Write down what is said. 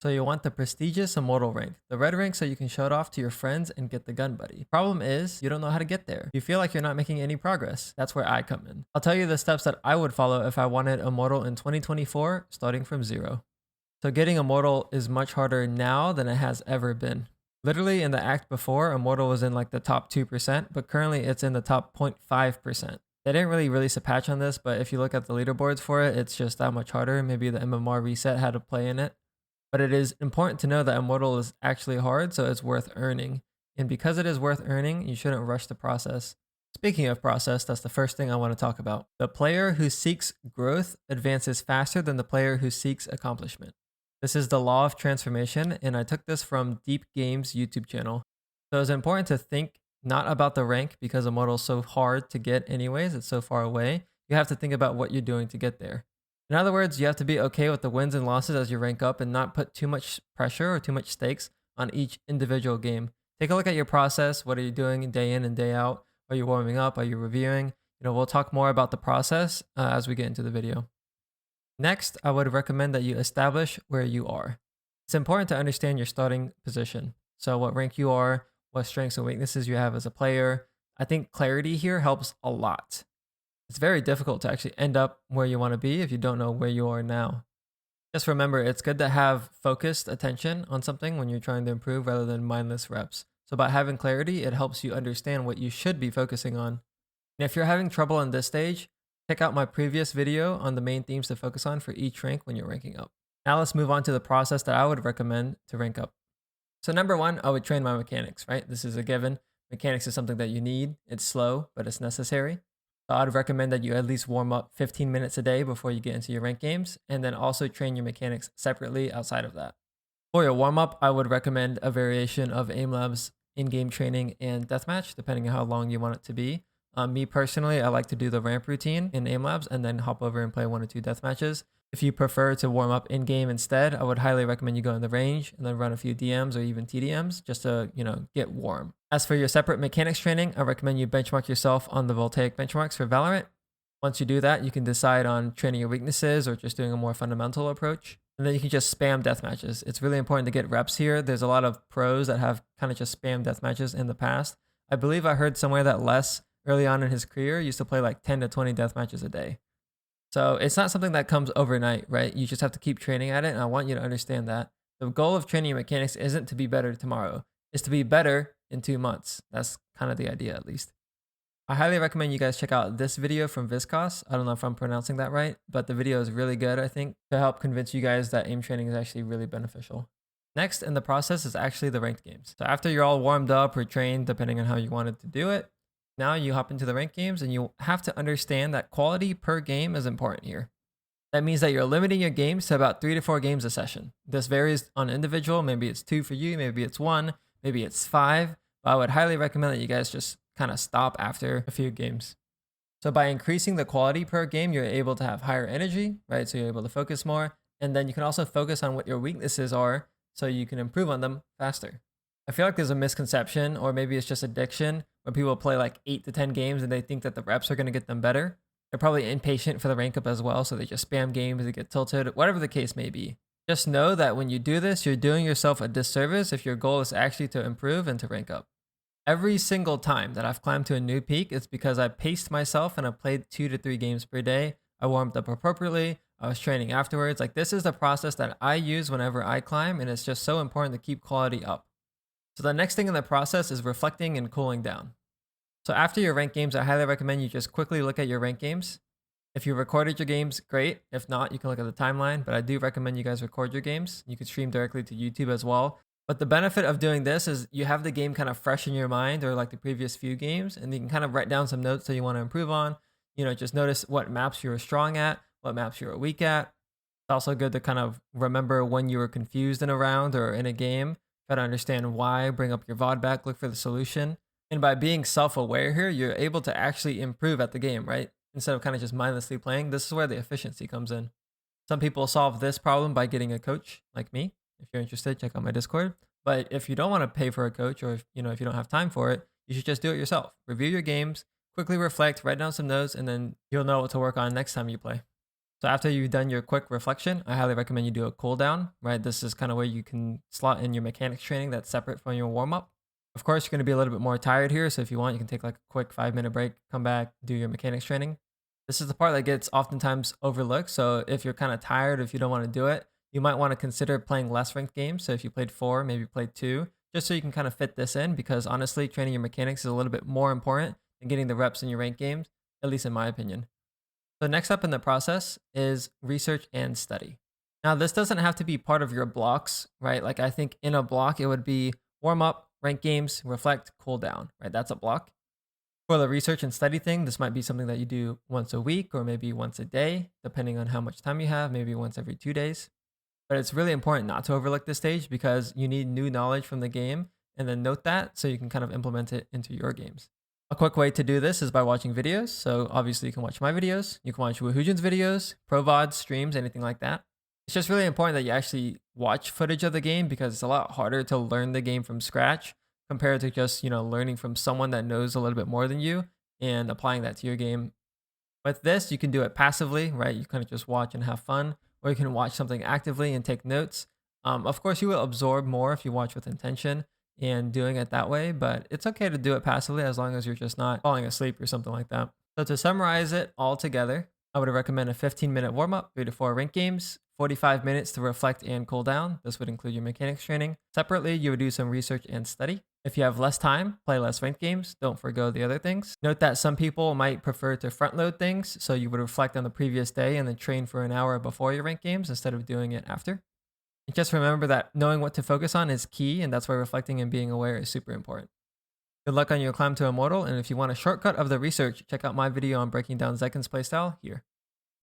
So you want the prestigious Immortal rank, the red rank so you can show it off to your friends and get the gun buddy. Problem is, you don't know how to get there. You feel like you're not making any progress. That's where I come in. I'll tell you the steps that I would follow if I wanted Immortal in 2024, starting from zero. So getting Immortal is much harder now than it has ever been. Literally in the act before, Immortal was in like the top 2%, but currently it's in the top 0.5%. They didn't really release a patch on this, but if you look at the leaderboards for it, it's just that much harder. Maybe the MMR reset had a play in it. But it is important to know that Immortal is actually hard, so it's worth earning. And because it is worth earning, you shouldn't rush the process. Speaking of process, that's the first thing I want to talk about. The player who seeks growth advances faster than the player who seeks accomplishment. This is the law of transformation, and I took this from Deep Games YouTube channel. So it's important to think not about the rank because Immortal is so hard to get anyways, it's so far away. You have to think about what you're doing to get there. In other words, you have to be okay with the wins and losses as you rank up and not put too much pressure or too much stakes on each individual game. Take a look at your process. What are you doing day in and day out? Are you warming up? Are you reviewing? We'll talk more about the process as we get into the video. Next, I would recommend that you establish where you are. It's important to understand your starting position. So what rank you are, what strengths and weaknesses you have as a player. I think clarity here helps a lot. It's very difficult to actually end up where you want to be if you don't know where you are now. Just remember, it's good to have focused attention on something when you're trying to improve rather than mindless reps. So by having clarity, it helps you understand what you should be focusing on. And if you're having trouble in this stage, check out my previous video on the main themes to focus on for each rank when you're ranking up. Now let's move on to the process that I would recommend to rank up. So number one, I would train my mechanics, right? This is a given. Mechanics is something that you need. It's slow, but it's necessary. So I'd recommend that you at least warm up 15 minutes a day before you get into your ranked games, and then also train your mechanics separately outside of that. For your warm up, I would recommend a variation of aim labs, in-game training, and deathmatch, depending on how long you want it to be. Me personally, I like to do the ramp routine in aim labs and then hop over and play 1 or 2 death matches. If you prefer to warm up in game instead, I would highly recommend you go in the range and then run a few DMs or even TDMs just to, get warm. As for your separate mechanics training, I recommend you benchmark yourself on the voltaic benchmarks for Valorant. Once you do that, you can decide on training your weaknesses or just doing a more fundamental approach. And then you can just spam death matches. It's really important to get reps here. There's a lot of pros that have kind of just spam death matches in the past. I believe I heard somewhere that Les, early on in his career, used to play like 10 to 20 death matches a day. So it's not something that comes overnight, right? You just have to keep training at it, and I want you to understand that. The goal of training your mechanics isn't to be better tomorrow. It's to be better in 2 months. That's kind of the idea, at least. I highly recommend you guys check out this video from Viscos. I don't know if I'm pronouncing that right, but the video is really good, I think, to help convince you guys that aim training is actually really beneficial. Next in the process is actually the ranked games. So after you're all warmed up or trained, depending on how you wanted to do it, now you hop into the ranked games, and you have to understand that quality per game is important here. That means that you're limiting your games to about 3 to 4 games a session. This varies on individual. Maybe it's 2 for you, maybe it's 1, maybe it's 5. But I would highly recommend that you guys just kind of stop after a few games. So by increasing the quality per game, you're able to have higher energy, right? So you're able to focus more. And then you can also focus on what your weaknesses are so you can improve on them faster. I feel like there's a misconception, or maybe it's just addiction, where people play like 8 to 10 games and they think that the reps are going to get them better. They're probably impatient for the rank up as well, so they just spam games, they get tilted, whatever the case may be. Just know that when you do this, you're doing yourself a disservice if your goal is actually to improve and to rank up. Every single time that I've climbed to a new peak, it's because I paced myself and I played 2 to 3 games per day. I warmed up appropriately. I was training afterwards. Like, this is the process that I use whenever I climb, and it's just so important to keep quality up. So the next thing in the process is reflecting and cooling down. So after your ranked games, I highly recommend you just quickly look at your ranked games. If you recorded your games, great. If not, you can look at the timeline, but I do recommend you guys record your games. You can stream directly to YouTube as well. But the benefit of doing this is you have the game kind of fresh in your mind, or like the previous few games, and you can kind of write down some notes that you want to improve on. Just notice what maps you were strong at, what maps you were weak at. It's also good to kind of remember when you were confused in a round or in a game. Try to understand why, bring up your VOD back, look for the solution. And by being self-aware here, you're able to actually improve at the game, right? Instead of kind of just mindlessly playing. This is where the efficiency comes in. Some people solve this problem by getting a coach like me. If you're interested, check out my Discord. But if you don't want to pay for a coach, or if you don't have time for it, you should just do it yourself. Review your games, quickly reflect, write down some notes, and then you'll know what to work on next time you play. So after you've done your quick reflection, I highly recommend you do a cool down, right? This is kind of where you can slot in your mechanics training that's separate from your warm up. Of course, you're going to be a little bit more tired here. So if you want, you can take like a quick 5 minute break, come back, do your mechanics training. This is the part that gets oftentimes overlooked. So if you're kind of tired, if you don't want to do it, you might want to consider playing less ranked games. So if you played four, maybe played two, just so you can kind of fit this in, because honestly, training your mechanics is a little bit more important than getting the reps in your ranked games, at least in my opinion. So next up in the process is research and study. Now, this doesn't have to be part of your blocks, right? Like I think in a block, it would be warm up, rank games, reflect, cool down, right? That's a block. For the research and study thing, this might be something that you do once a week or maybe once a day, depending on how much time you have, maybe once every 2 days. But it's really important not to overlook this stage because you need new knowledge from the game and then note that so you can kind of implement it into your games. A quick way to do this is by watching videos. So obviously you can watch my videos, you can watch Woohoojin's videos, pro VODs, streams, anything like that. It's just really important that you actually watch footage of the game because it's a lot harder to learn the game from scratch compared to just, learning from someone that knows a little bit more than you and applying that to your game. With this, you can do it passively, right? You kind of just watch and have fun, or you can watch something actively and take notes. Of course, you will absorb more if you watch with intention and doing it that way, but it's okay to do it passively as long as you're just not falling asleep or something like that. So to summarize it all together, I would recommend a 15-minute warm up, 3 to 4 rank games, 45 minutes to reflect and cool down. This would include your mechanics training. Separately, you would do some research and study. If you have less time, play less ranked games. Don't forgo the other things. Note that some people might prefer to front load things, so you would reflect on the previous day and then train for an hour before your ranked games instead of doing it after. And just remember that knowing what to focus on is key, and that's why reflecting and being aware is super important. Good luck on your climb to Immortal, and if you want a shortcut of the research, check out my video on breaking down Zekin's playstyle here.